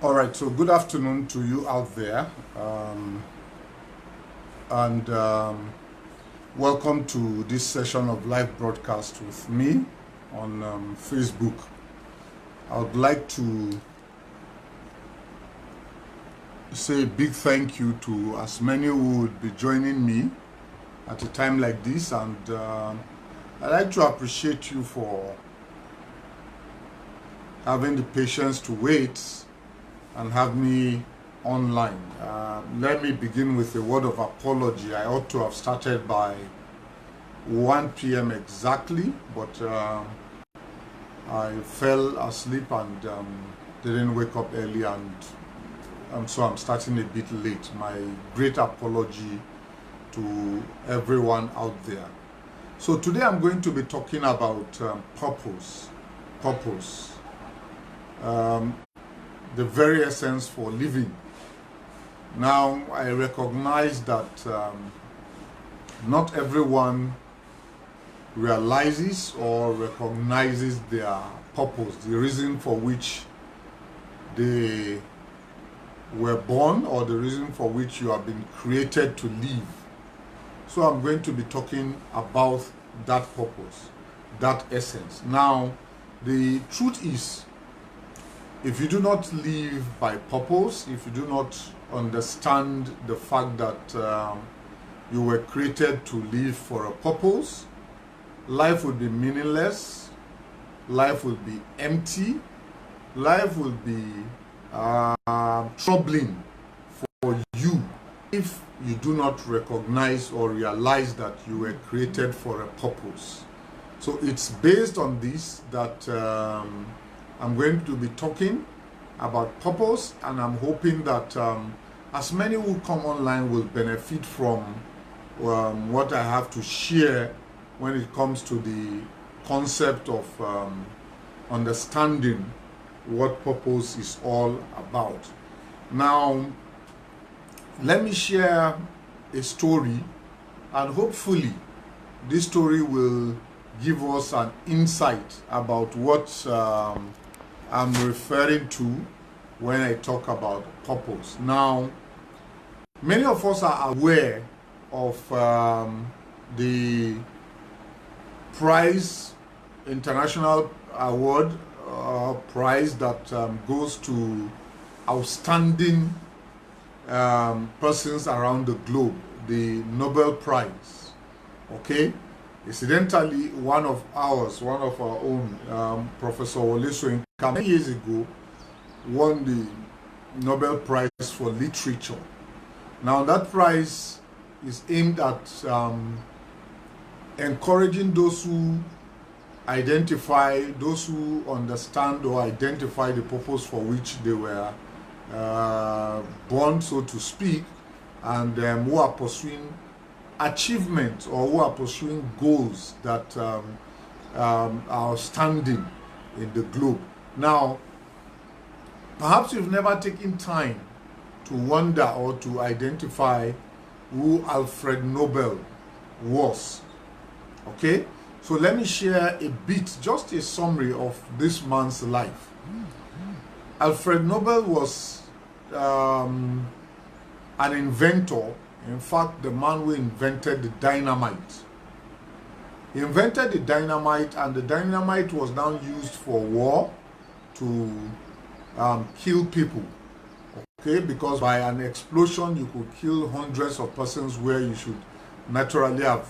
All right, so good afternoon to you out there, and welcome to this session of live broadcast with me on Facebook. I would like to say a big thank you to as many who would be joining me at a time like this, and I'd like to appreciate you for having the patience to wait and have me online. Let me begin with a word of apology. I ought to have started by 1 p.m. exactly, but I fell asleep and didn't wake up early, and so I'm starting a bit late. My great apology to everyone out there. So today I'm going to be talking about purpose. The very essence for living. Now, I recognize that not everyone realizes or recognizes their purpose, the reason for which they were born, or the reason for which you have been created to live. So I'm going to be talking about that purpose, that essence. Now, the truth is, if you do not live by purpose, if you do not understand the fact that you were created to live for a purpose, life will be meaningless, life will be empty, life will be troubling for you if you do not recognize or realize that you were created for a purpose. So it's based on this that I'm going to be talking about purpose, and I'm hoping that as many who come online will benefit from what I have to share when it comes to the concept of understanding what purpose is all about. Now, let me share a story, and hopefully this story will give us an insight about what I'm referring to when I talk about purpose. Now, many of us are aware of the prize, international award prize that goes to outstanding persons around the globe, the Nobel Prize. Okay? Incidentally, one of our own, Professor Wole Soyinka, many years ago, won the Nobel Prize for Literature. Now, that prize is aimed at encouraging those who identify, those who understand or identify the purpose for which they were born, so to speak, and who are pursuing achievements or who are pursuing goals that are standing in the globe. Now, perhaps you've never taken time to wonder or to identify who Alfred Nobel was. Okay, so let me share a bit, just a summary of this man's life. Alfred Nobel was an inventor. In fact, the man who invented the dynamite. He invented the dynamite, and the dynamite was now used for war to kill people. Okay, because by an explosion you could kill hundreds of persons where you should naturally have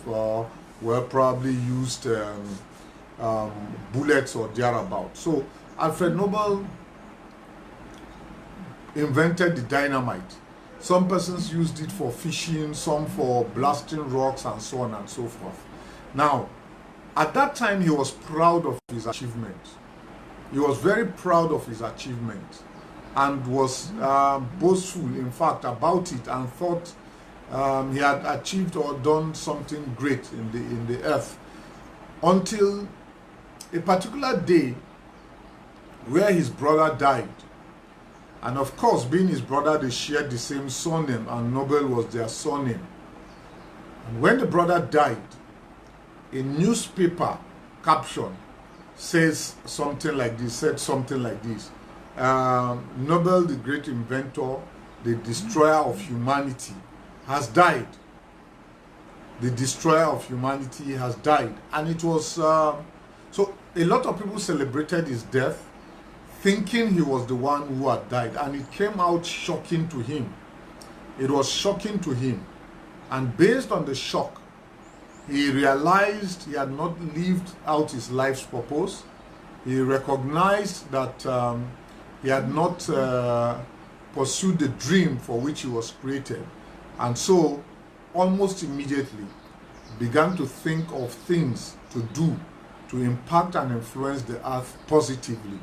probably used bullets or thereabout. So Alfred Nobel invented the dynamite. Some persons used it for fishing, some for blasting rocks, and so on and so forth. Now, at that time, he was proud of his achievement. He was very proud of his achievement and was boastful, in fact, about it, and thought he had achieved or done something great in the earth, until a particular day where his brother died. And of course, being his brother, they shared the same surname, and Nobel was their surname. And when the brother died, a newspaper caption said something like this: Nobel, the great inventor, the destroyer of humanity, has died. The destroyer of humanity has died. And it was, so a lot of people celebrated his death, thinking he was the one who had died. And it came out shocking to him. It was shocking to him. And based on the shock, he realized he had not lived out his life's purpose. He recognized that he had not pursued the dream for which he was created. And so, almost immediately, began to think of things to do to impact and influence the earth positively.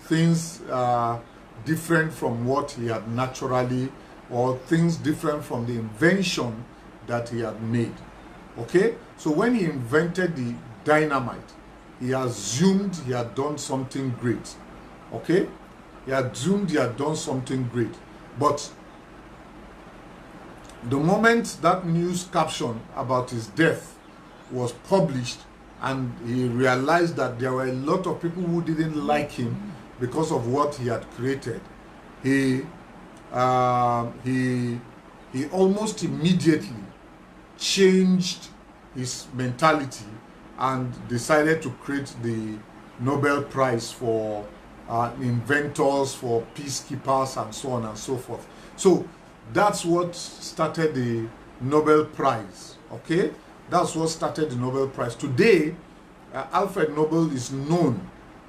Things different from what he had naturally, or things different from the invention that he had made. Okay? So when he invented the dynamite, he assumed he had done something great. Okay? He assumed he had done something great. But the moment that news caption about his death was published, and he realized that there were a lot of people who didn't like him because of what he had created, he almost immediately changed his mentality and decided to create the Nobel Prize for inventors, for peacekeepers, and so on and so forth. So that's what started the Nobel Prize. Okay, that's what started the Nobel Prize. Today, Alfred Nobel is known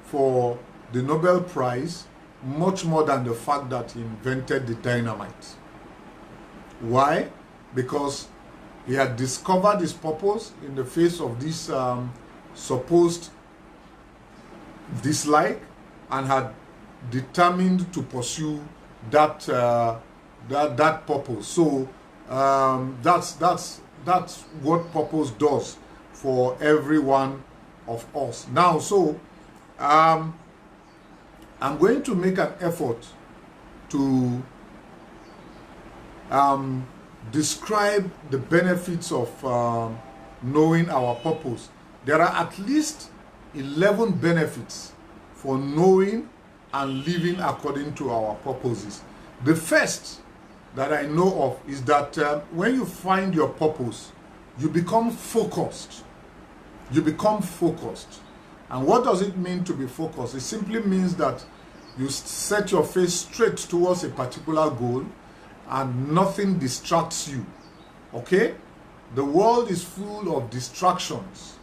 for the Nobel Prize much more than the fact that he invented the dynamite. Why? Because he had discovered his purpose in the face of this supposed dislike, and had determined to pursue that that purpose. So that's what purpose does for every one of us. Now, so I'm going to make an effort to describe the benefits of knowing our purpose. There are at least 11 benefits for knowing and living according to our purposes. The first that I know of is that when you find your purpose, you become focused. You become focused. And what does it mean to be focused? It simply means that you set your face straight towards a particular goal and nothing distracts you. Okay? The world is full of distractions.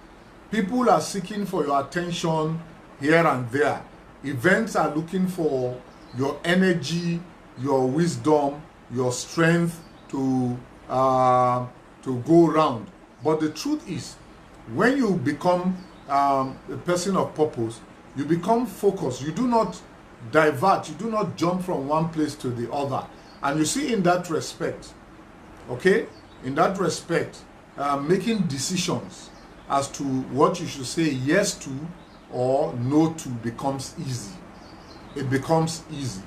People are seeking for your attention here and there. Events are looking for your energy, your wisdom, your strength to go around. But the truth is, when you become a person of purpose, you become focused. You do not divert. You do not jump from one place to the other. And you see, in that respect, okay, in that respect, making decisions as to what you should say yes to or no to becomes easy. It becomes easy.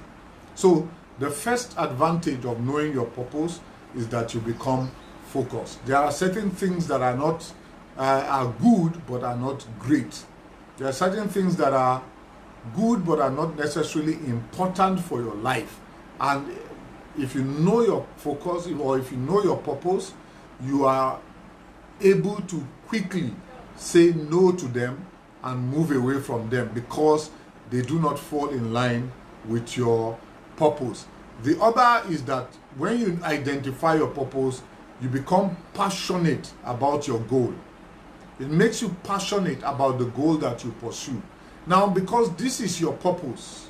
So the first advantage of knowing your purpose is that you become focused. There are certain things that are not are good but are not great. There are certain things that are good but are not necessarily important for your life. And if you know your focus, or if you know your purpose, you are able to quickly say no to them and move away from them because they do not fall in line with your purpose. The other is that when you identify your purpose, you become passionate about your goal. It makes you passionate about the goal that you pursue. Now, because this is your purpose,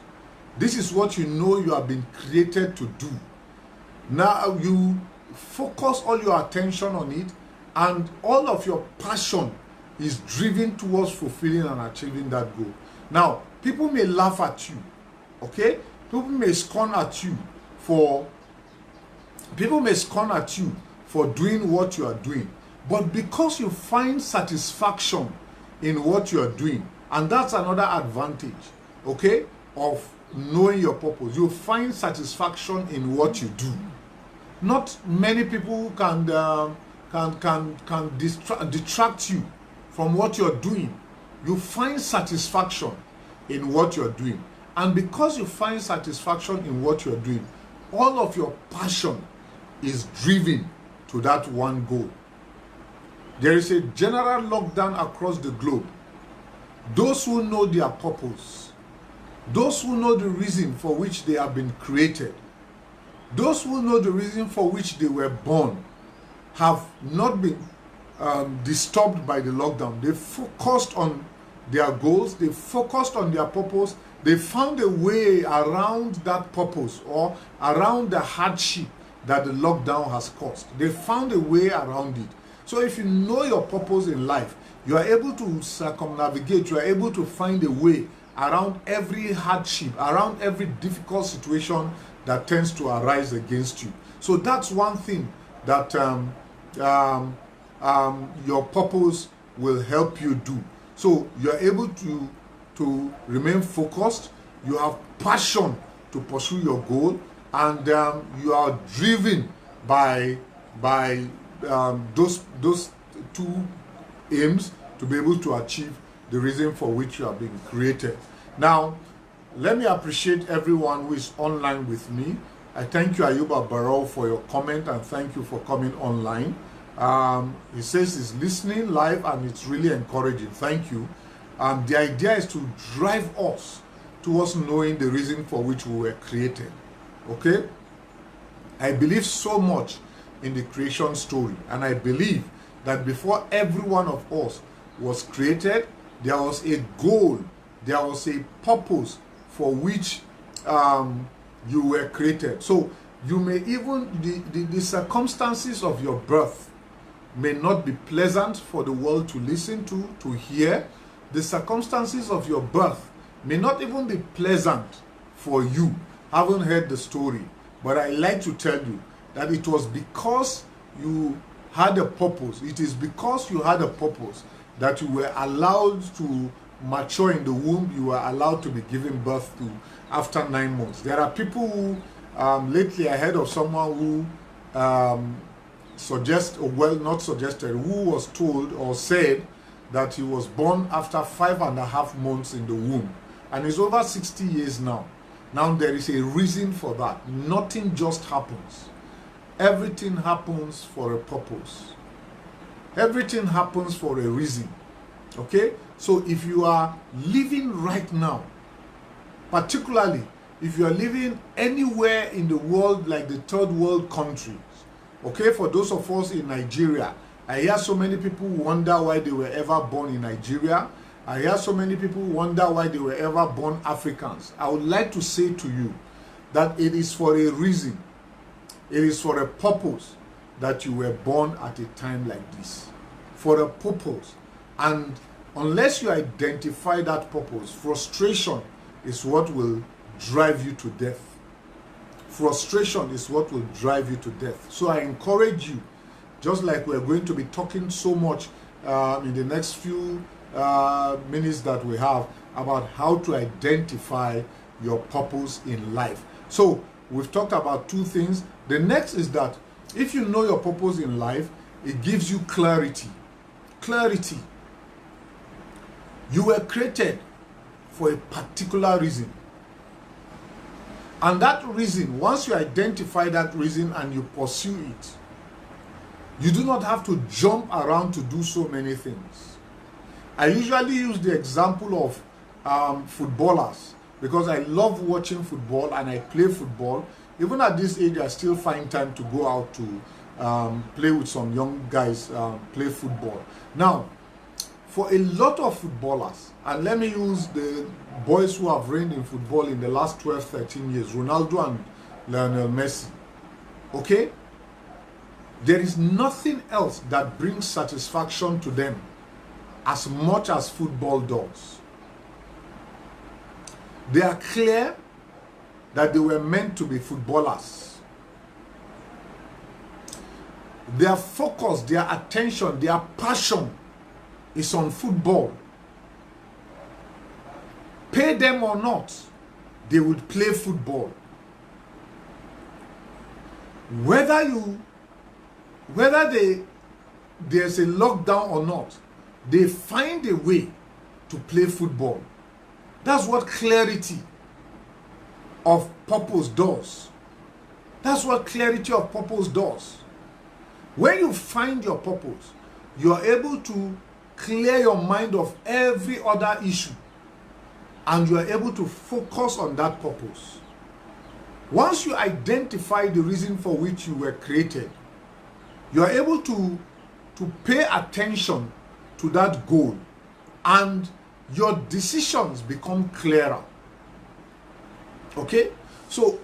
this is what you know you have been created to do. Now you focus all your attention on it, and all of your passion is driven towards fulfilling and achieving that goal. Now, people may laugh at you, okay? People may scorn at you for doing what you are doing. But because you find satisfaction in what you are doing, and that's another advantage, okay, of knowing your purpose. You find satisfaction in what you do. Not many people can detract you from what you're doing. You find satisfaction in what you're doing. And because you find satisfaction in what you're doing, all of your passion is driven to that one goal. There is a general lockdown across the globe. Those who know their purpose, those who know the reason for which they have been created, those who know the reason for which they were born, have not been disturbed by the lockdown. They focused on their goals, they focused on their purpose, they found a way around that purpose or around the hardship that the lockdown has caused. They found a way around it. So if you know your purpose in life, you are able to circumnavigate, you are able to find a way around every hardship, around every difficult situation that tends to arise against you. So that's one thing that your purpose will help you do. So you are able to remain focused, you have passion to pursue your goal, and you are driven by those two aims to be able to achieve the reason for which you are being created. Now, let me appreciate everyone who is online with me. I thank you, Ayuba Barrow, for your comment, and thank you for coming online. He says he's listening live and it's really encouraging. Thank you. The idea is to drive us towards knowing the reason for which we were created. Okay? I believe so much in the creation story, and I believe that before every one of us was created, there was a goal, there was a purpose for which you were created. So you may even, the circumstances of your birth may not be pleasant for the world to listen to hear. The circumstances of your birth may not even be pleasant for you. I haven't heard the story, but I like to tell you that it was because you had a purpose. It is because you had a purpose that you were allowed to mature in the womb. You were allowed to be given birth to after 9 months. There are people who, lately I heard of someone who who was told or said that he was born after 5.5 months in the womb. And he's over 60 years now. Now there is a reason for that. Nothing just happens. Everything happens for a purpose. Everything happens for a reason. Okay? So if you are living right now, particularly if you are living anywhere in the world like the third world countries, okay, for those of us in Nigeria, I hear so many people wonder why they were ever born in Nigeria. I hear so many people wonder why they were ever born Africans. I would like to say to you that it is for a reason. It is for a purpose that you were born at a time like this. For a purpose. And unless you identify that purpose, frustration is what will drive you to death. Frustration is what will drive you to death. So I encourage you, just like we're going to be talking so much in the next few minutes that we have about how to identify your purpose in life. So we've talked about two things. The next is that if you know your purpose in life, it gives you clarity. Clarity. You were created for a particular reason. And that reason, once you identify that reason and you pursue it, you do not have to jump around to do so many things. I usually use the example of footballers because I love watching football and I play football. Even at this age, I still find time to go out to play with some young guys, play football. Now, for a lot of footballers, and let me use the boys who have reigned in football in the last 12, 13 years, Ronaldo and Lionel Messi, okay? There is nothing else that brings satisfaction to them as much as football does. They are clear that they were meant to be footballers. Their focus, their attention, their passion is on football. Pay them or not, they would play football. Whether there's a lockdown or not, they find a way to play football. That's what clarity of purpose does. That's what clarity of purpose does. When you find your purpose, you are able to clear your mind of every other issue, and you are able to focus on that purpose. Once you identify the reason for which you were created, you are able to pay attention to that goal, and your decisions become clearer. Okay? So,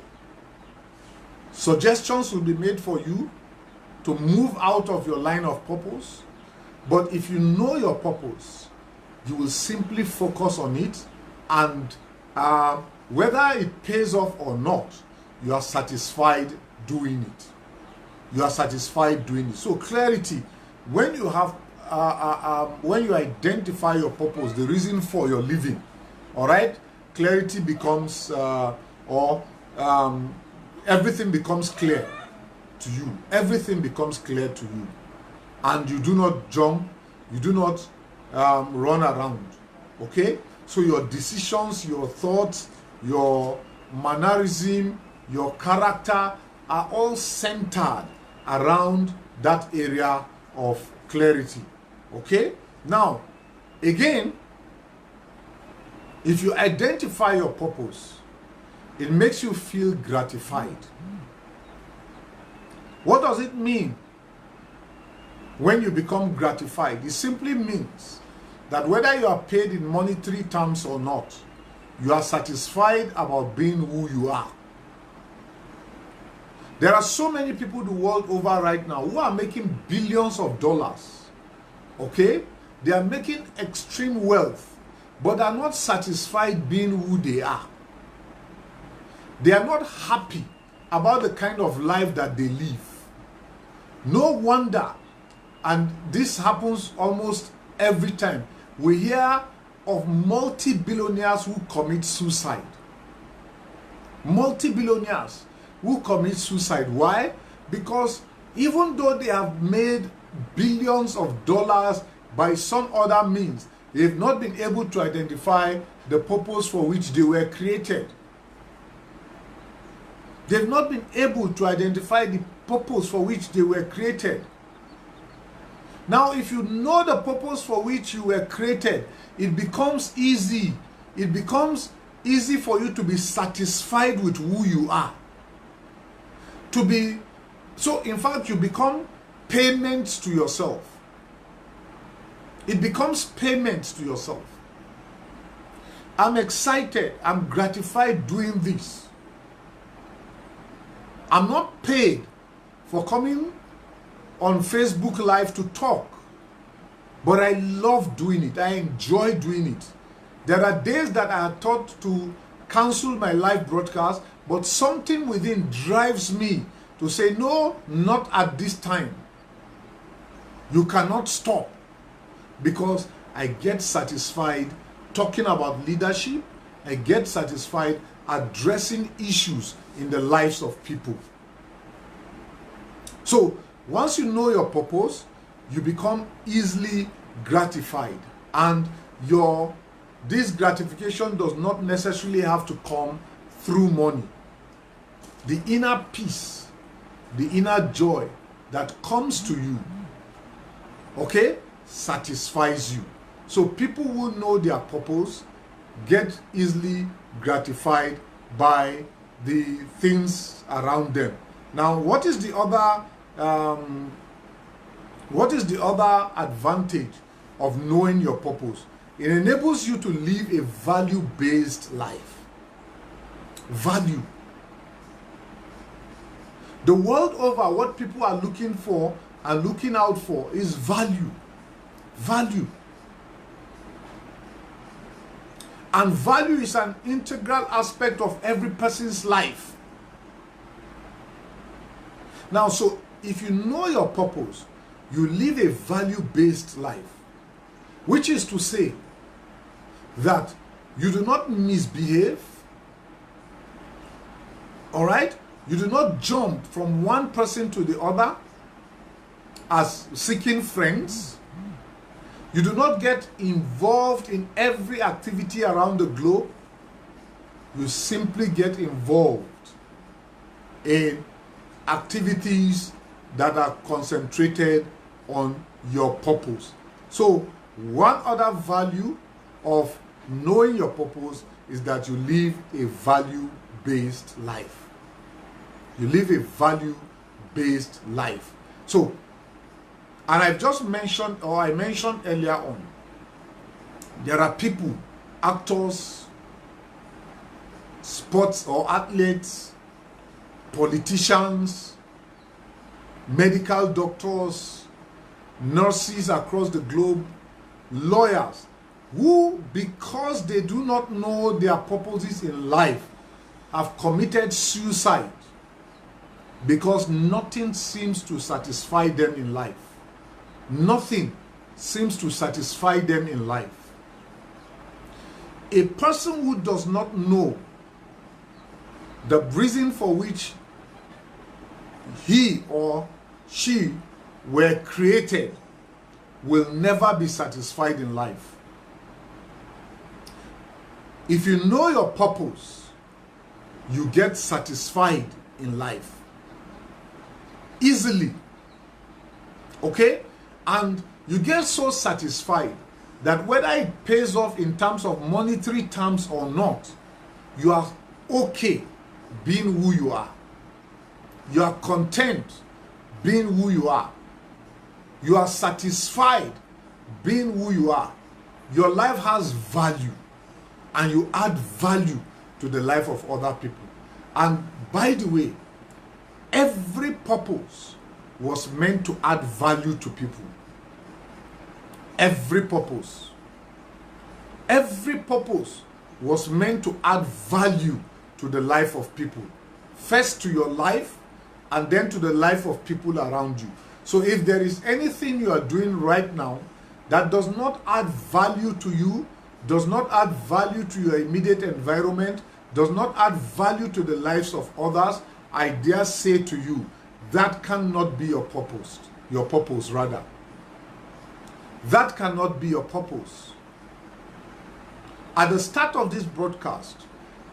suggestions will be made for you to move out of your line of purpose. But if you know your purpose, you will simply focus on it, and whether it pays off or not, you are satisfied doing it. You are satisfied doing it. So clarity, when you have, when you identify your purpose, the reason for your living, all right, clarity becomes, everything becomes clear to you. Everything becomes clear to you. And you do not jump, you do not run around. Okay? So your decisions, your thoughts, your mannerism, your character are all centered around that area of clarity. Okay? Now, again, if you identify your purpose, it makes you feel gratified. What does it mean when you become gratified? It simply means that whether you are paid in monetary terms or not, you are satisfied about being who you are. There are so many people the world over right now who are making billions of dollars. Okay? They are making extreme wealth, but are not satisfied being who they are. They are not happy about the kind of life that they live. No wonder, and this happens almost every time, we hear of multi-billionaires who commit suicide. Multi-billionaires who commit suicide. Why? Because even though they have made billions of dollars by some other means, they've not been able to identify the purpose for which they were created. They've not been able to identify the purpose for which they were created. Now, if you know the purpose for which you were created, it becomes easy. It becomes easy for you to be satisfied with who you are. So in fact, you become payments to yourself. It becomes payments to yourself. I'm excited. I'm gratified doing this. I'm not paid for coming on Facebook Live to talk, but I love doing it. I enjoy doing it. There are days that I had thought to cancel my live broadcast, but something within drives me to say, no, not at this time. You cannot stop, because I get satisfied talking about leadership. I get satisfied addressing issues in the lives of people. So once you know your purpose, you become easily gratified, and this gratification does not necessarily have to come through money. The inner peace, the inner joy that comes to you, okay, satisfies you. So people who know their purpose get easily gratified by the things around them. Now, what is the other advantage of knowing your purpose? It enables you to live a value-based life. Value. The world over, what people are looking for and looking out for is value. Value. And value is an integral aspect of every person's life. Now, so if you know your purpose, you live a value-based life, which is to say that you do not misbehave, all right? You do not jump from one person to the other as seeking friends. You do not get involved in every activity around the globe. you simply get involved in activities that are concentrated on your purpose. So one other value of knowing your purpose is that you live a value-based life. You live a value-based life. So, and I've just mentioned, or I mentioned earlier on, there are people, actors, sports or athletes, politicians, medical doctors, nurses across the globe, lawyers, who, because they do not know their purposes in life, have committed suicide because nothing seems to satisfy them in life. Nothing seems to satisfy them in life. A person who does not know the reason for which he or she were created will never be satisfied in life. If you know your purpose, you get satisfied in life easily. Okay? And you get so satisfied that whether it pays off in terms of monetary terms or not, you are okay being who you are. You are content being who you are. You are satisfied being who you are. Your life has value, and you add value to the life of other people. And by the way, every purpose was meant to add value to people. Every purpose. Every purpose was meant to add value to the life of people. First to your life, and then to the life of people around you. So if there is anything you are doing right now that does not add value to you, does not add value to your immediate environment, does not add value to the lives of others, I dare say to you, that cannot be your purpose. Your purpose, rather. That cannot be your purpose. At the start of this broadcast,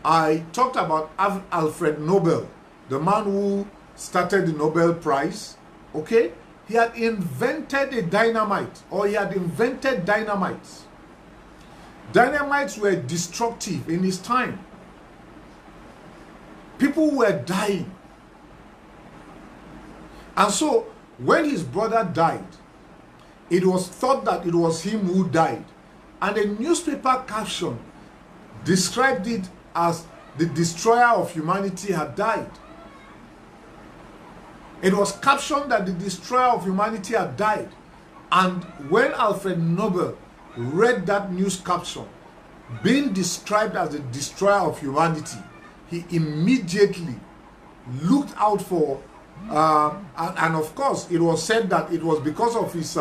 I talked about Alfred Nobel, the man who started the Nobel Prize. Okay? He had invented a dynamite, or he had invented dynamites. Dynamites were destructive in his time. People were dying. And so, when his brother died, it was thought that it was him who died. And a newspaper caption described it as the destroyer of humanity had died. It was captioned that the destroyer of humanity had died. And when Alfred Nobel read that news caption, being described as the destroyer of humanity, he immediately looked out for, and of course, it was said that it was because of his,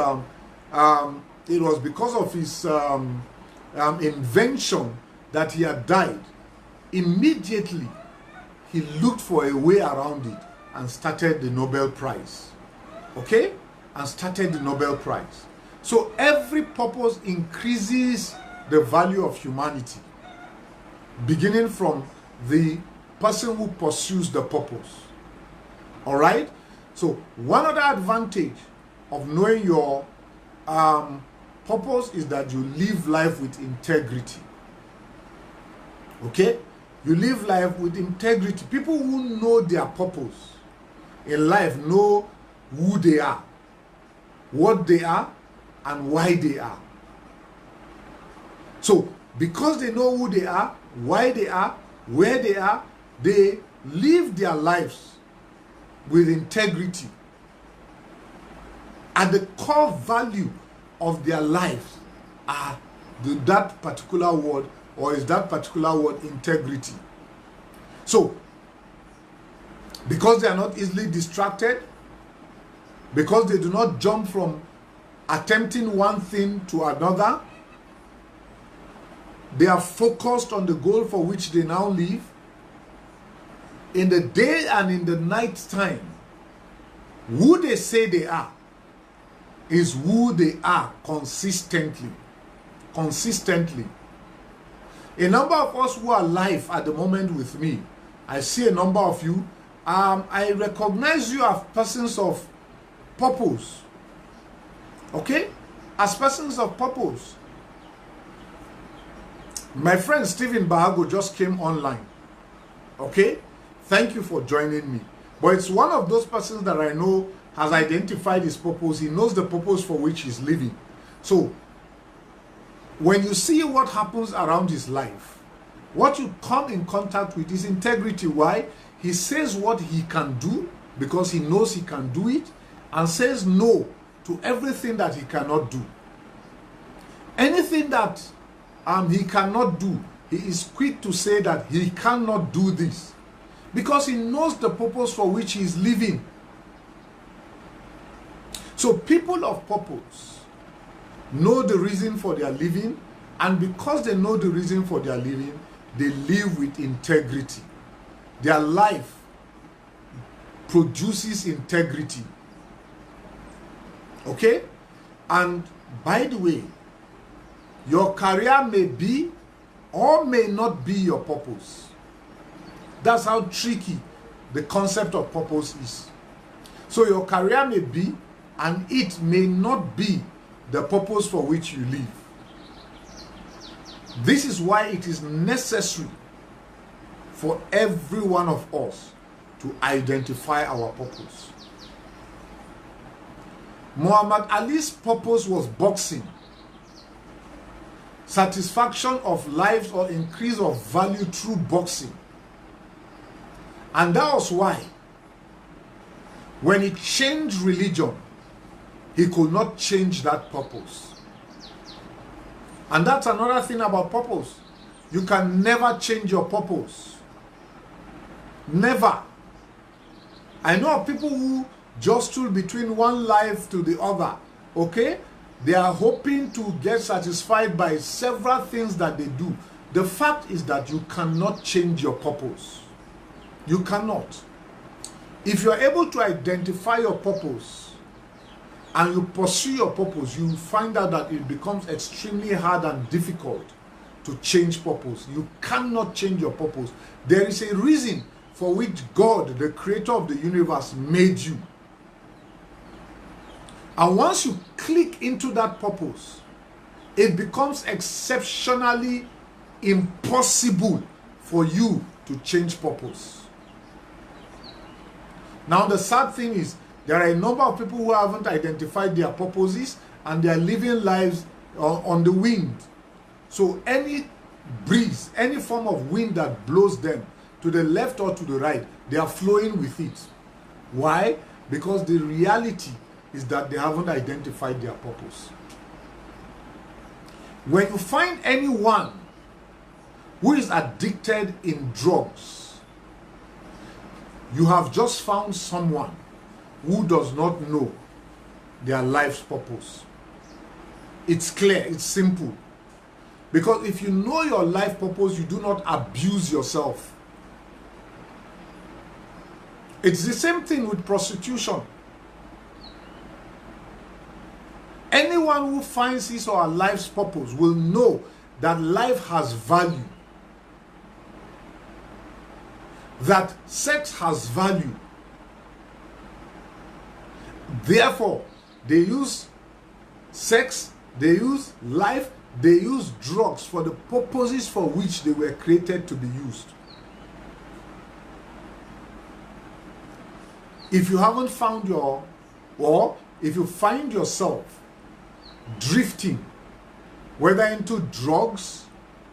invention that he had died. Immediately, he looked for a way around it and started the Nobel Prize. Okay? And started the Nobel Prize. So every purpose increases the value of humanity, beginning from the person who pursues the purpose. All right? So one other advantage of knowing your purpose is that you live life with integrity. Okay? You live life with integrity. People who know their purpose in life know who they are, what they are, and why they are. So, because they know who they are, why they are, where they are, they live their lives with integrity. At the core value of their lives are that particular word, or is that particular word integrity. So, because they are not easily distracted, because they do not jump from attempting one thing to another, they are focused on the goal for which they now live. In the day and in the night time, who they say they are is who they are consistently. Consistently. A number of us who are live at the moment with me, I see a number of you. I recognize you as persons of purpose. Okay? As persons of purpose. My friend Stephen Bahago just came online. Okay? Thank you for joining me. But it's one of those persons that I know has identified his purpose. He knows the purpose for which he's living. So, when you see what happens around his life, what you come in contact with is integrity. Why? He says what he can do because he knows he can do it, and says no to everything that he cannot do. Anything that he cannot do, he is quick to say that he cannot do this because he knows the purpose for which he is living. So people of purpose know the reason for their living, and because they know the reason for their living, they live with integrity. Their life produces integrity. Okay? And by the way, your career may be or may not be your purpose. That's how tricky the concept of purpose is. So your career may be, and it may not be the purpose for which you live. This is why it is necessary for every one of us to identify our purpose. Muhammad Ali's purpose was boxing, satisfaction of life or increase of value through boxing. And that was why when he changed religion, he could not change that purpose. And that's another thing about purpose. You can never change your purpose. Never. I know of people who jostle between one life to the other. Okay? They are hoping to get satisfied by several things that they do. The fact is that you cannot change your purpose. You cannot. If you are able to identify your purpose and you pursue your purpose, you find out that it becomes extremely hard and difficult to change purpose. You cannot change your purpose. There is a reason for which God, the creator of the universe, made you. And once you click into that purpose, it becomes exceptionally impossible for you to change purpose. Now the sad thing is, there are a number of people who haven't identified their purposes and they are living lives on the wind. So any breeze, any form of wind that blows them to the left or to the right, they are flowing with it. Why? Because the reality is that they haven't identified their purpose. When you find anyone who is addicted in drugs, you have just found someone who does not know their life's purpose. It's clear, it's simple. Because if you know your life purpose, you do not abuse yourself. It's the same thing with prostitution. Anyone who finds his or her life's purpose will know that life has value, that sex has value. Therefore, they use sex, they use life, they use drugs for the purposes for which they were created to be used. If you haven't found or if you find yourself drifting, whether into drugs,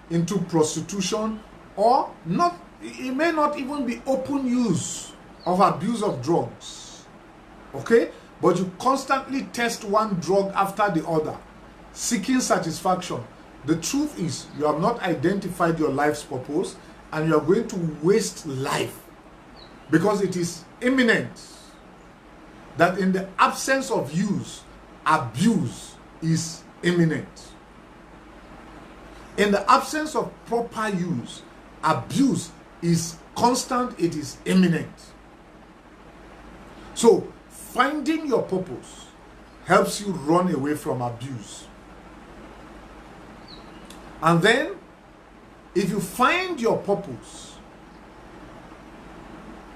into prostitution, or not, it may not even be open use of abuse of drugs. Okay? But you constantly test one drug after the other, seeking satisfaction. The truth is, you have not identified your life's purpose, and you are going to waste life, because it is imminent that in the absence of use, abuse is imminent. In the absence of proper use, abuse is constant, it is imminent. So, finding your purpose helps you run away from abuse. And then, if you find your purpose,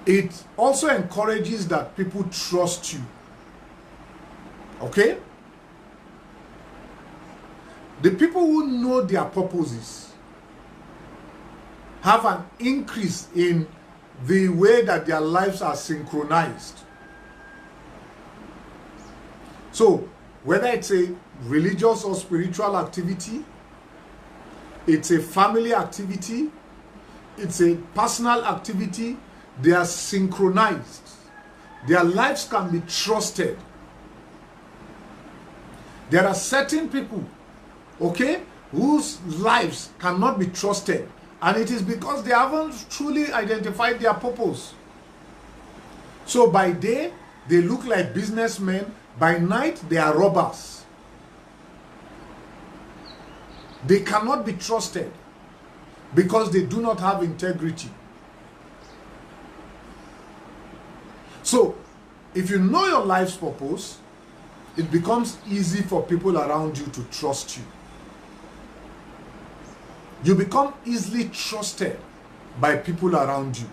it also encourages that people trust you. Okay? The people who know their purposes have an increase in the way that their lives are synchronized. So, whether it's a religious or spiritual activity, it's a family activity, it's a personal activity, they are synchronized. Their lives can be trusted. There are certain people, okay, whose lives cannot be trusted, and it is because they haven't truly identified their purpose. So by day, they look like businessmen. By night, they are robbers. They cannot be trusted because they do not have integrity. So, if you know your life's purpose, it becomes easy for people around you to trust you. You become easily trusted by people around you.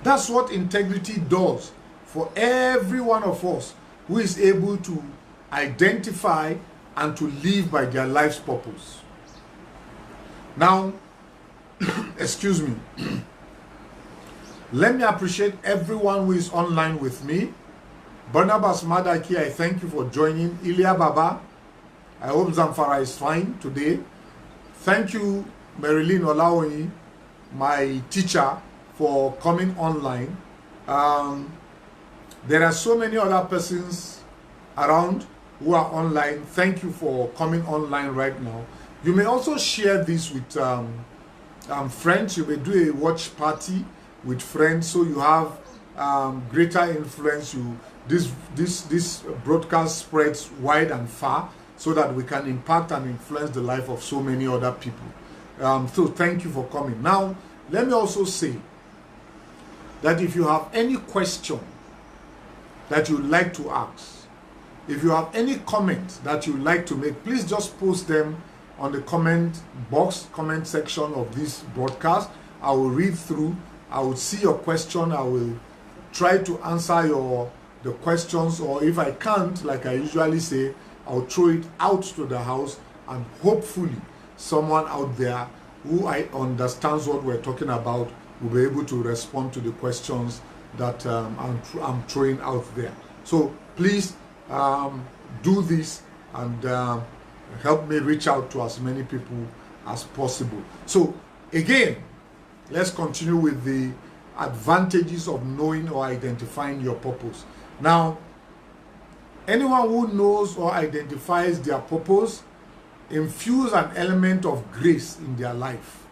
That's what integrity does for every one of us who is able to identify and to live by their life's purpose. Now, excuse me. Let me appreciate everyone who is online with me. Barnabas Madaki, I thank you for joining. Ilya Baba, I hope Zamfara is fine today. Thank you, Marilyn Olaoyi, my teacher, for coming online. There are so many other persons around who are online. Thank you for coming online right now. You may also share this with friends. You may do a watch party with friends, so you have greater influence. This broadcast spreads wide and far, so that we can impact and influence the life of so many other people. So thank you for coming. Now, let me also say that if you have any question that you'd like to ask, if you have any comment that you'd like to make, please just post them on the comment box, comment section of this broadcast. I will read through, I will see your question, I will try to answer the questions, or if I can't, like I usually say, I'll throw it out to the house, and hopefully someone out there who understands what we're talking about will be able to respond to the questions that I'm throwing out there. So please do this and help me reach out to as many people as possible. So again, let's continue with the advantages of knowing or identifying your purpose. Now, anyone who knows or identifies their purpose infuse an element of grace in their life.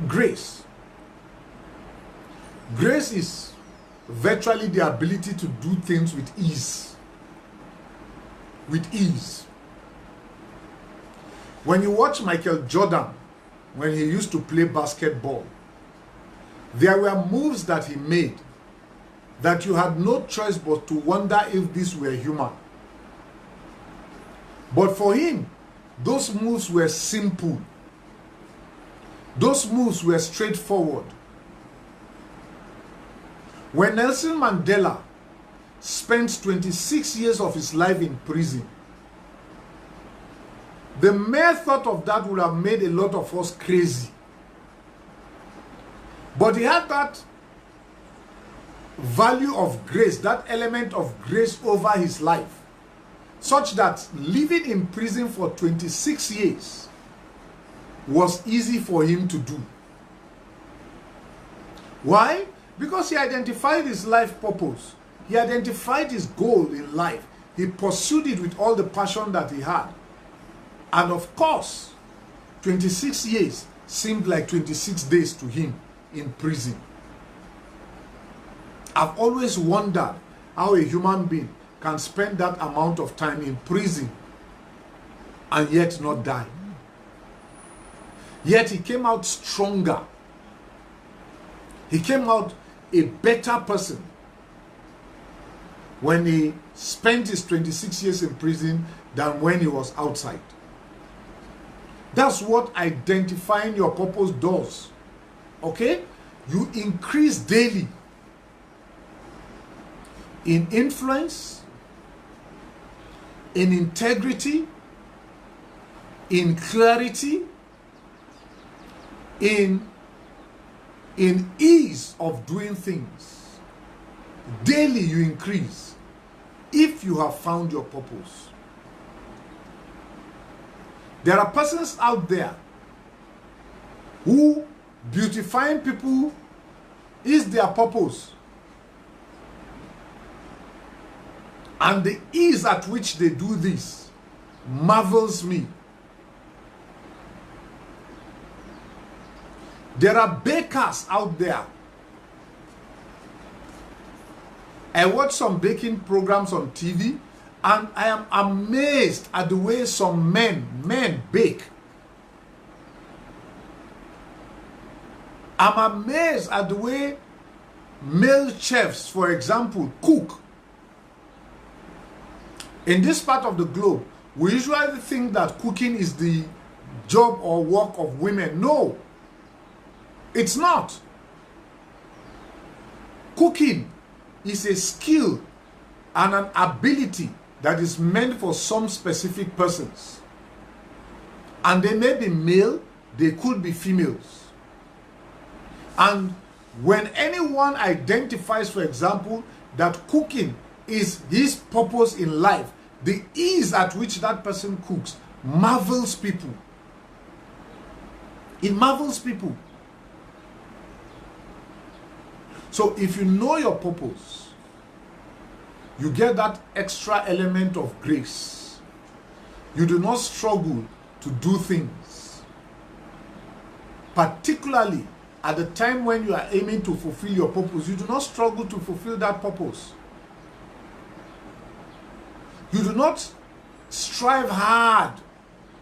Grace. Grace is virtually the ability to do things with ease. With ease. When you watch Michael Jordan, when he used to play basketball, there were moves that he made that you had no choice but to wonder if this were human. But for him, those moves were simple. Those moves were straightforward. When Nelson Mandela spent 26 years of his life in prison, the mere thought of that would have made a lot of us crazy. But he had that value of grace, that element of grace over his life, such that living in prison for 26 years was easy for him to do. Why? Because he identified his life purpose. He identified his goal in life. He pursued it with all the passion that he had. And of course, 26 years seemed like 26 days to him in prison. I've always wondered how a human being can spend that amount of time in prison and yet not die. Yet he came out stronger. He came out a better person when he spent his 26 years in prison than when he was outside. That's what identifying your purpose does. Okay? You increase daily in influence, in integrity, in clarity, in ease of doing things. Daily you increase if you have found your purpose. There are persons out there who beautifying people is their purpose. And the ease at which they do this marvels me. There are bakers out there. I watch some baking programs on TV, and I am amazed at the way some men bake. I'm amazed at the way male chefs, for example, cook. In this part of the globe, we usually think that cooking is the job or work of women. No, it's not. Cooking is a skill and an ability that is meant for some specific persons. And they may be male, they could be females. And when anyone identifies, for example, that cooking is his purpose in life, the ease at which that person cooks marvels people. It marvels people. So if you know your purpose, you get that extra element of grace. You do not struggle to do things. Particularly at the time when you are aiming to fulfill your purpose, you do not struggle to fulfill that purpose. You do not strive hard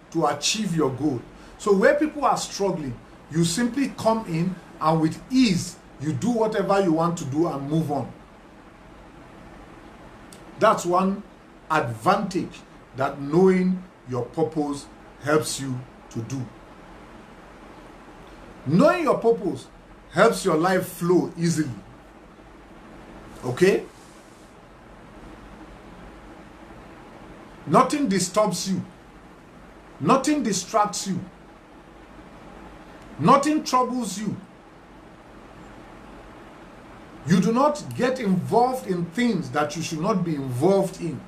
to achieve your goal. So where people are struggling, you simply come in and with ease, you do whatever you want to do and move on. That's one advantage that knowing your purpose helps you to do. Knowing your purpose helps your life flow easily. Okay? Nothing disturbs you. Nothing distracts you. Nothing troubles you. You do not get involved in things that you should not be involved in.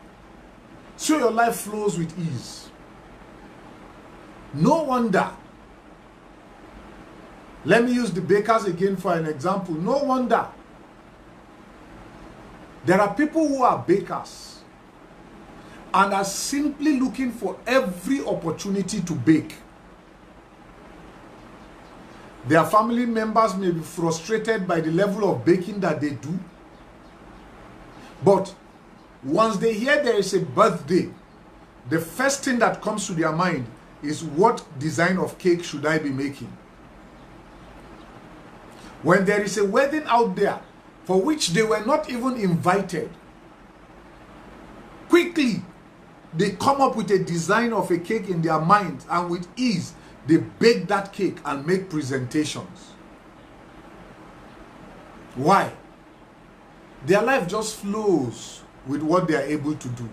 So your life flows with ease. No wonder. Let me use the bakers again for an example. No wonder. There are people who are bakers and are simply looking for every opportunity to bake. Their family members may be frustrated by the level of baking that they do. But once they hear there is a birthday, the first thing that comes to their mind is, what design of cake should I be making? When there is a wedding out there for which they were not even invited, quickly they come up with a design of a cake in their mind, and with ease they bake that cake and make presentations. Why? Their life just flows with what they are able to do.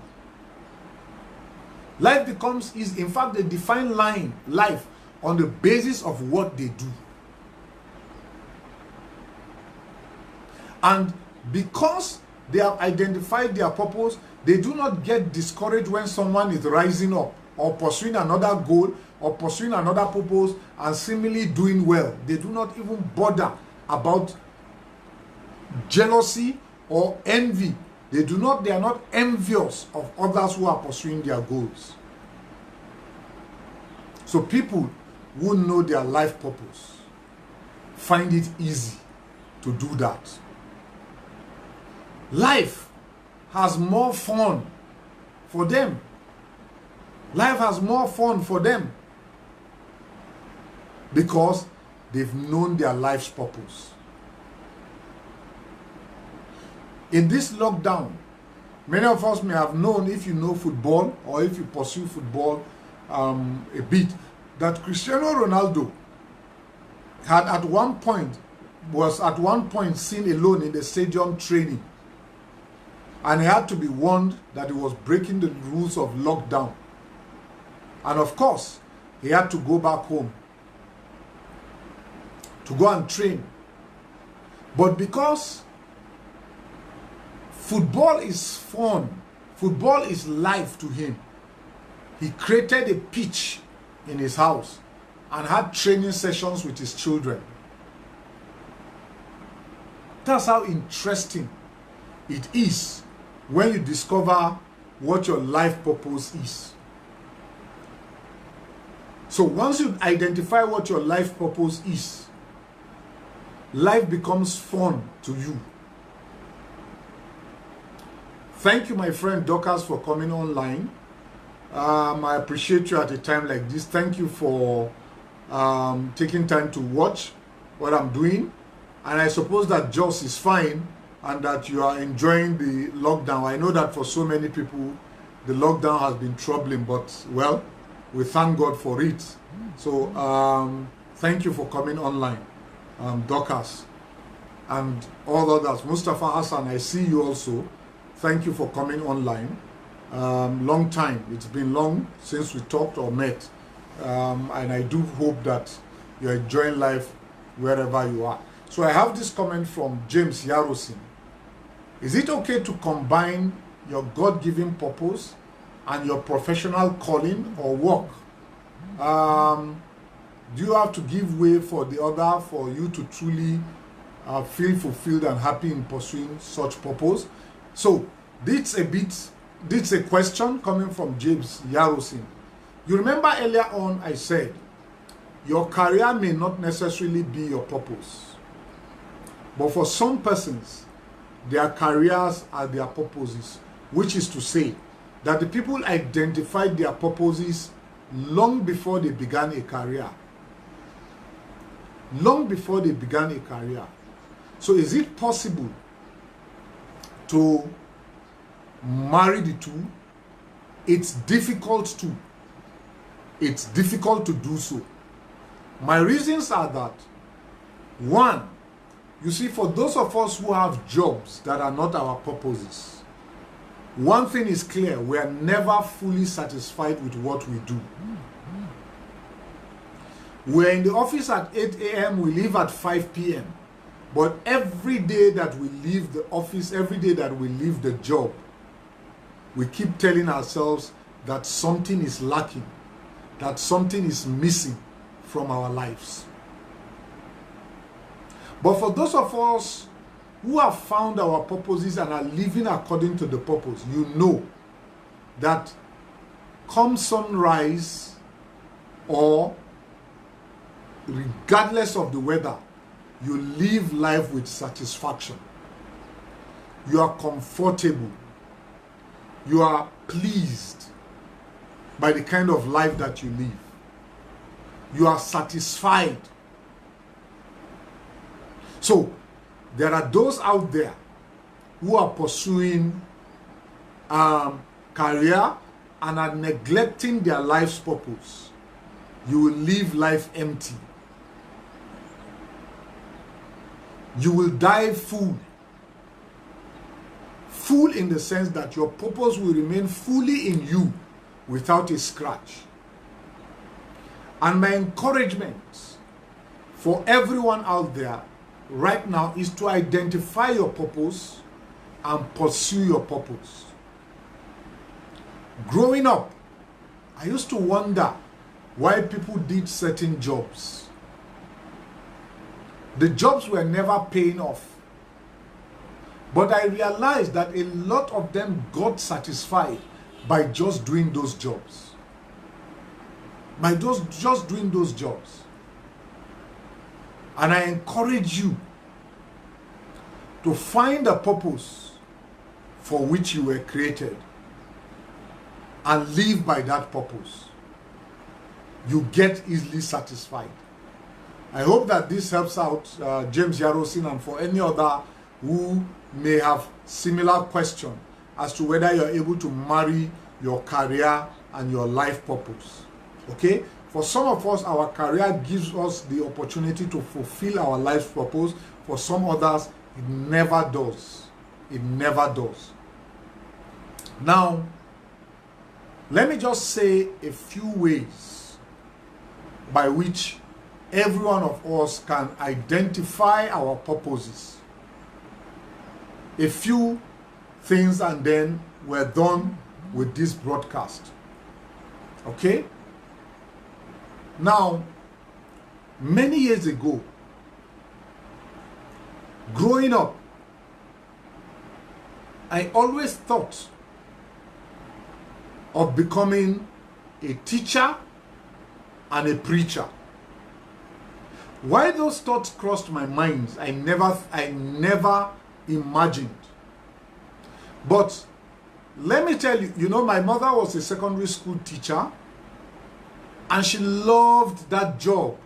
Life becomes easy. In fact, they define life on the basis of what they do. And because they have identified their purpose, they do not get discouraged when someone is rising up or pursuing another goal or pursuing another purpose and seemingly doing well. They do not even bother about jealousy or envy. They are not envious of others who are pursuing their goals. So people who know their life purpose find it easy to do that. Life has more fun for them. Life has more fun for them because they've known their life's purpose. In this lockdown, many of us may have known, if you know football or if you pursue football a bit, that Cristiano Ronaldo was at one point seen alone in the stadium training, and he had to be warned that he was breaking the rules of lockdown. And of course, he had to go back home to go and train. But because football is fun, football is life to him, he created a pitch in his house and had training sessions with his children. That's how interesting it is when you discover what your life purpose is. So once you identify what your life purpose is, life becomes fun to you. Thank you, my friend Dorcas, for coming online. I appreciate you at a time like this. Thank you for taking time to watch what I'm doing. And I suppose that Joss is fine and that you are enjoying the lockdown. I know that for so many people, the lockdown has been troubling, but well, we thank God for it. So thank you for coming online, Dorcas, and all others. Mustafa Hassan, I see you also. Thank you for coming online. Long time. It's been long since we talked or met. And I do hope that you're enjoying life wherever you are. So I have this comment from James Yarosin. Is it okay to combine your God-given purpose and your professional calling or work? Do you have to give way for the other for you to truly feel fulfilled and happy in pursuing such purpose? So this a question coming from James Yarosin. You remember earlier on I said your career may not necessarily be your purpose, but for some persons their careers are their purposes, which is to say that the people identified their purposes long before they began a career. Long before they began a career. So is it possible to marry the two? It's difficult to. It's difficult to do so. My reasons are that, one, you see, for those of us who have jobs that are not our purposes, one thing is clear: we are never fully satisfied with what we do. We're in the office at 8 a.m., we leave at 5 p.m. But every day that we leave the office, every day that we leave the job, we keep telling ourselves that something is lacking, that something is missing from our lives. But for those of us who have found our purposes and are living according to the purpose, you know that come sunrise or regardless of the weather, you live life with satisfaction. You are comfortable. You are pleased by the kind of life that you live. You are satisfied. So, there are those out there who are pursuing career and are neglecting their life's purpose. You will live life empty. You will die full. Full in the sense that your purpose will remain fully in you without a scratch. And my encouragement for everyone out there right now is to identify your purpose and pursue your purpose. Growing up, I used to wonder why people did certain jobs. The jobs were never paying off. But I realized that a lot of them got satisfied by just doing those jobs. Just doing those jobs. And I encourage you to find a purpose for which you were created and live by that purpose. You get easily satisfied. I hope that this helps out James Yarosin, and for any other who may have similar question as to whether you're able to marry your career and your life purpose. Okay? For some of us, our career gives us the opportunity to fulfill our life's purpose. For some others, it never does. It never does. Now, let me just say a few ways by which every one of us can identify our purposes. A few things, and then we're done with this broadcast. Okay? Now, many years ago, growing up, I always thought of becoming a teacher and a preacher. Why those thoughts crossed my mind, I never imagined. But let me tell you, you know, my mother was a secondary school teacher, and she loved that job.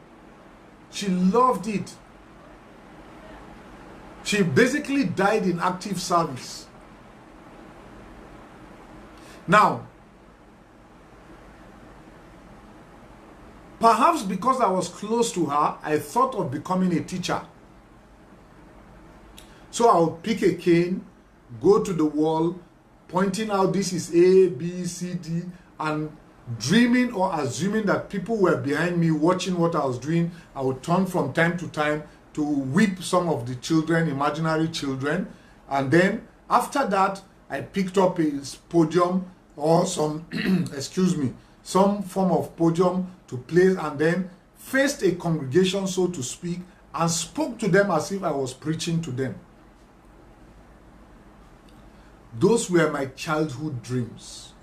She loved it. She basically died in active service. Now, perhaps because I was close to her, I thought of becoming a teacher. So I would pick a cane, go to the wall, pointing out this is A, B, C, D, and dreaming or assuming that people were behind me watching what I was doing. I would turn from time to time to whip some of the children, imaginary children. And then after that, I picked up a podium or some, excuse me, some form of podium to play, and then faced a congregation, so to speak, and spoke to them as if I was preaching to them. Those were my childhood dreams.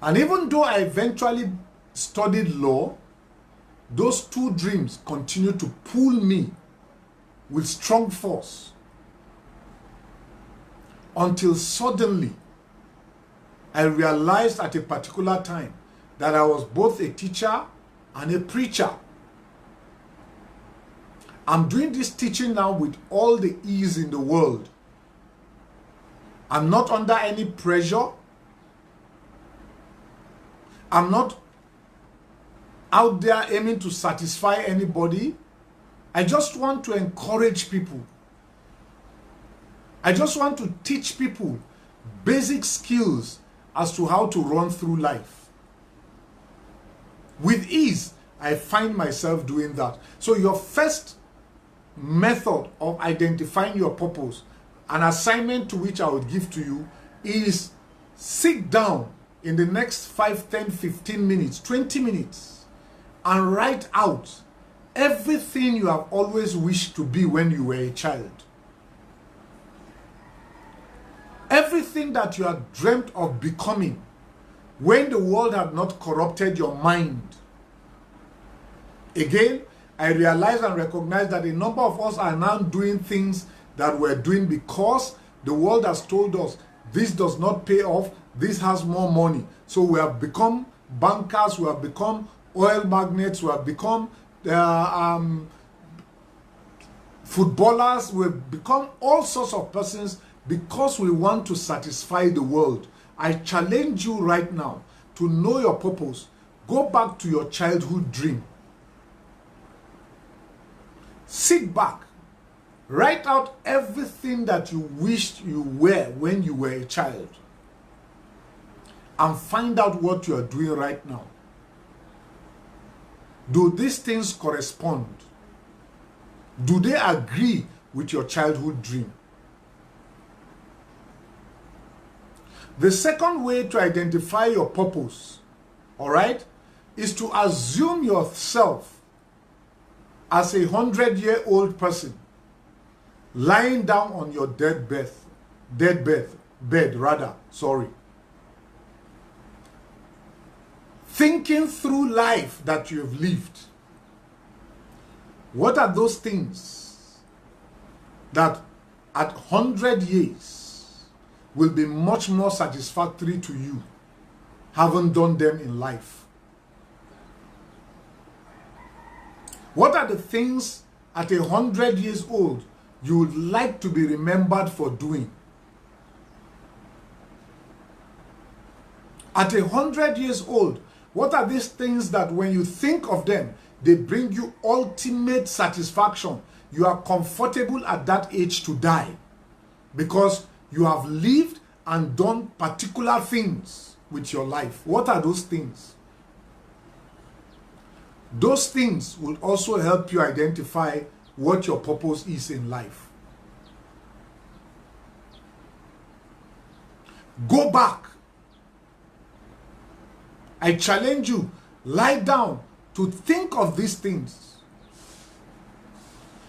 And even though I eventually studied law, those two dreams continued to pull me with strong force until suddenly I realized at a particular time that I was both a teacher and a preacher. I'm doing this teaching now with all the ease in the world. I'm not under any pressure. I'm not out there aiming to satisfy anybody. I just want to encourage people. I just want to teach people basic skills as to how to run through life. With ease, I find myself doing that. So your first method of identifying your purpose, an assignment to which I would give to you, is sit down in the next 5, 10, 15 minutes, 20 minutes, and write out everything you have always wished to be when you were a child. Everything that you had dreamt of becoming when the world had not corrupted your mind. Again, I realize and recognize that a number of us are now doing things that we're doing because the world has told us this does not pay off, this has more money. So we have become bankers, we have become oil magnates, we have become footballers, we've become all sorts of persons because we want to satisfy the world. I challenge you right now to know your purpose. Go back to your childhood dream. Sit back. Write out everything that you wished you were when you were a child. And find out what you are doing right now. Do these things correspond? Do they agree with your childhood dream? The second way to identify your purpose, all right, is to assume yourself as a 100-year-old person lying down on your bed, thinking through life that you have lived. What are those things that at 100 years will be much more satisfactory to you, having done them in life? What are the things at 100 years old you would like to be remembered for doing? At 100 years old, What are these things that when you think of them, they bring you ultimate satisfaction? You are comfortable at that age to die because you have lived and done particular things with your life. What are those things? Those things will also help you identify what your purpose is in life. Go back. I challenge you, lie down to think of these things.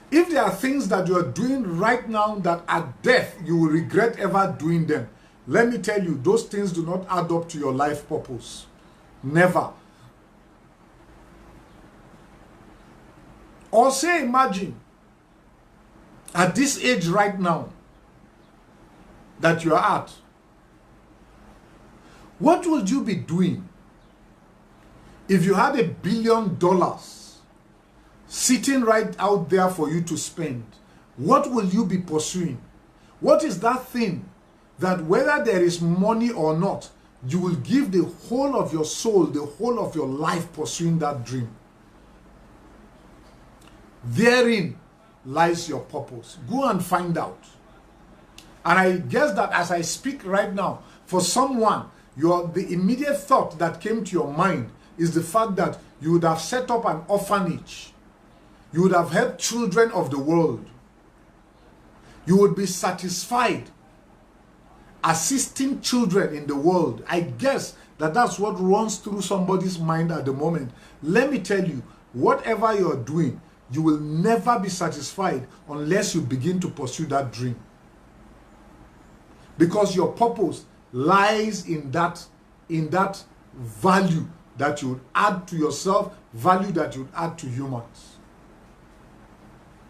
If there are things that you are doing right now that at death you will regret ever doing them, let me tell you, those things do not add up to your life purpose. Never. Or say, imagine, at this age right now that you are at, what would you be doing if you had $1 billion sitting right out there for you to spend? What will you be pursuing? What is that thing that whether there is money or not, you will give the whole of your soul, the whole of your life pursuing that dream? Therein lies your purpose. Go and find out. And I guess that as I speak right now, for someone, the immediate thought that came to your mind is the fact that you would have set up an orphanage. You would have helped children of the world. You would be satisfied assisting children in the world. I guess that that's what runs through somebody's mind at the moment. Let me tell you, whatever you're doing, you will never be satisfied unless you begin to pursue that dream. Because your purpose lies in that value that you would add to yourself, value that you would add to humans.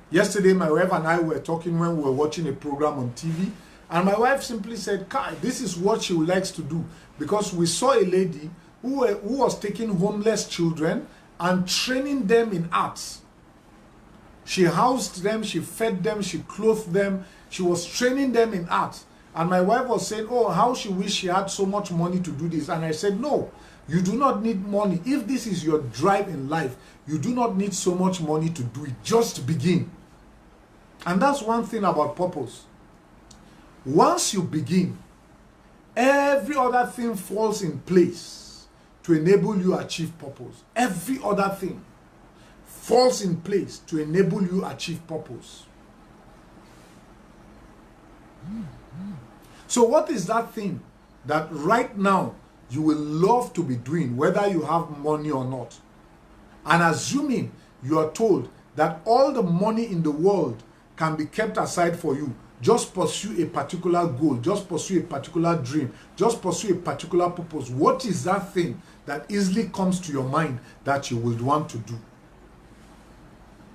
Yesterday, my wife and I were talking when we were watching a program on TV, and my wife simply said, Kai, this is what she likes to do, because we saw a lady who was taking homeless children and training them in arts. She housed them, she fed them, she clothed them, she was training them in art. And my wife was saying, oh, how she wished she had so much money to do this. And I said, no, you do not need money. If this is your drive in life, you do not need so much money to do it. Just begin. And that's one thing about purpose. Once you begin, every other thing falls in place to enable you to achieve purpose. Every other thing falls in place to enable you to achieve purpose. So what is that thing that right now you will love to be doing, whether you have money or not? And assuming you are told that all the money in the world can be kept aside for you, just pursue a particular goal, just pursue a particular dream, just pursue a particular purpose. What is that thing that easily comes to your mind that you would want to do?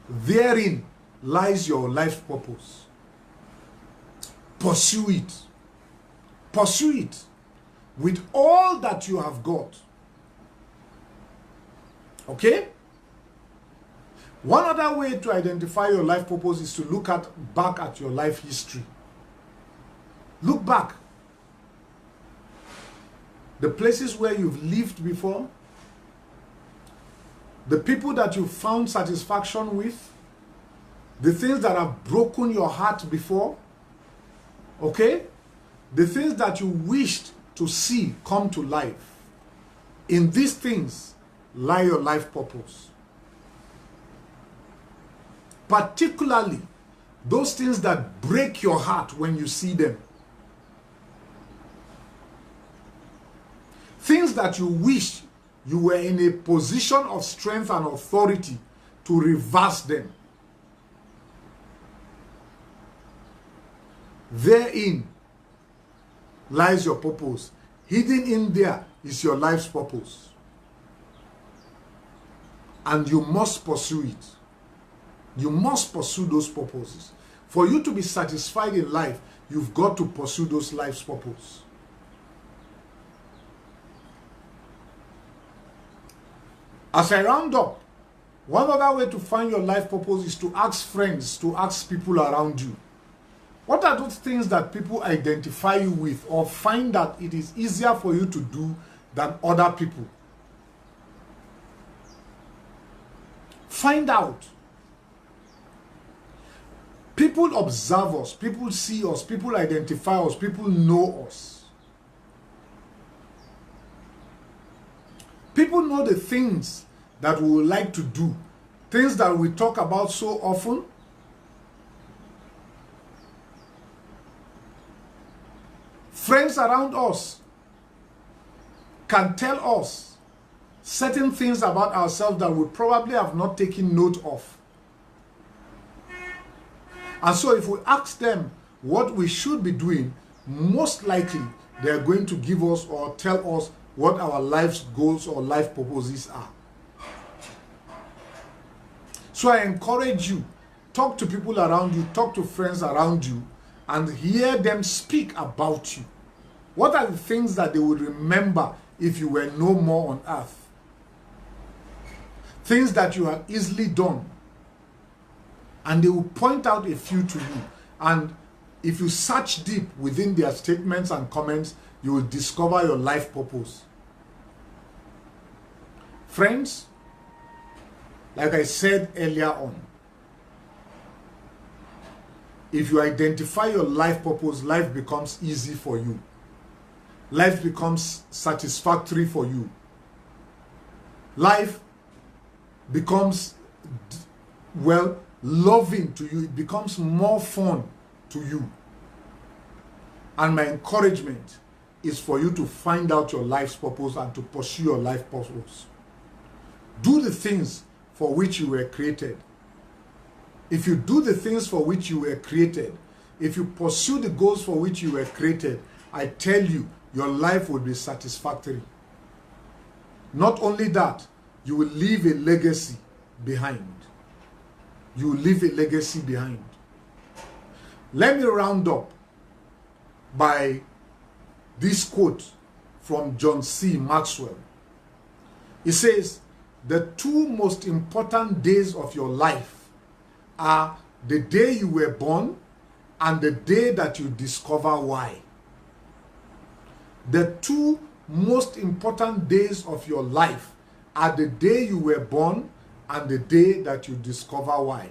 Therein lies your life purpose. Pursue it. Pursue it with all that you have got. Okay? One other way to identify your life purpose is to look back at your life history. Look back. The places where you've lived before, the people that you found satisfaction with, the things that have broken your heart before, okay? The things that you wished to see come to life. In these things lie your life purpose. Particularly those things that break your heart when you see them. Things that you wish you were in a position of strength and authority to reverse them. Therein lies your purpose. Hidden in there is your life's purpose. And you must pursue it. You must pursue those purposes. For you to be satisfied in life, you've got to pursue those life's purpose. As I round up, one other way to find your life purpose is to ask friends, to ask people around you. What are those things that people identify you with or find that it is easier for you to do than other people? Find out. People observe us, people see us, people identify us, people know us. People know the things that we would like to do, things that we talk about so often. Friends around us can tell us certain things about ourselves that we probably have not taken note of. And so if we ask them what we should be doing, most likely they are going to give us or tell us what our life's goals or life purposes are. So I encourage you, talk to people around you, talk to friends around you, and hear them speak about you. What are the things that they would remember if you were no more on earth? Things that you have easily done. And they will point out a few to you. And if you search deep within their statements and comments, you will discover your life purpose. Friends, like I said earlier on, if you identify your life purpose, life becomes easy for you. Life becomes satisfactory for you. Life becomes, well, loving to you. It becomes more fun to you. And my encouragement is for you to find out your life's purpose and to pursue your life purpose. Do the things for which you were created. If you do the things for which you were created, if you pursue the goals for which you were created, I tell you, your life will be satisfactory. Not only that, you will leave a legacy behind. You will leave a legacy behind. Let me round up by this quote from John C. Maxwell. He says, the two most important days of your life are the day you were born and the day that you discover why. The two most important days of your life are the day you were born and the day that you discover why.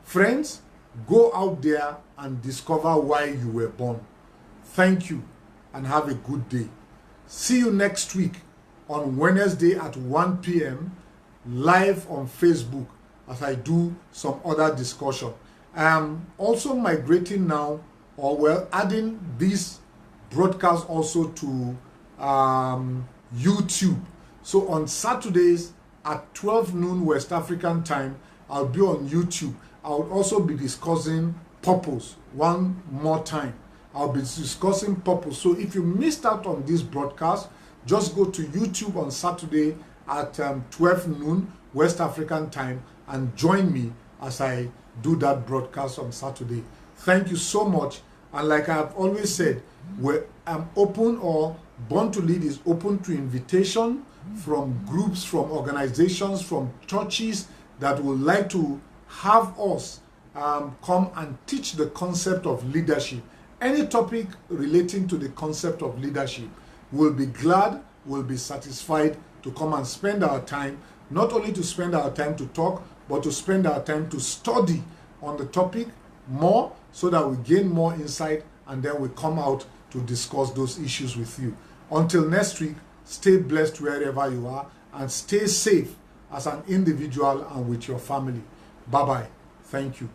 Friends, go out there and discover why you were born. Thank you and have a good day. See you next week on Wednesday at 1 p.m. live on Facebook as I do some other discussion. I am also migrating now, or well, adding this broadcast also to YouTube. So on Saturdays at 12 noon West African time, I'll be on YouTube. I'll also be discussing purpose one more time. I'll be discussing purpose. So if you missed out on this broadcast, just go to YouTube on Saturday at 12 noon West African time and join me as I do that broadcast on Saturday. Thank you so much. And like I've always said, I'm open, or Born to Lead is open to invitation from groups, from organizations, from churches that would like to have us come and teach the concept of leadership. Any topic relating to the concept of leadership, we'll be glad, we'll be satisfied to come and spend our time, not only to spend our time to talk, but to spend our time to study on the topic more so that we gain more insight and then we come out to discuss those issues with you. Until next week, stay blessed wherever you are and stay safe as an individual and with your family. Bye-bye. Thank you.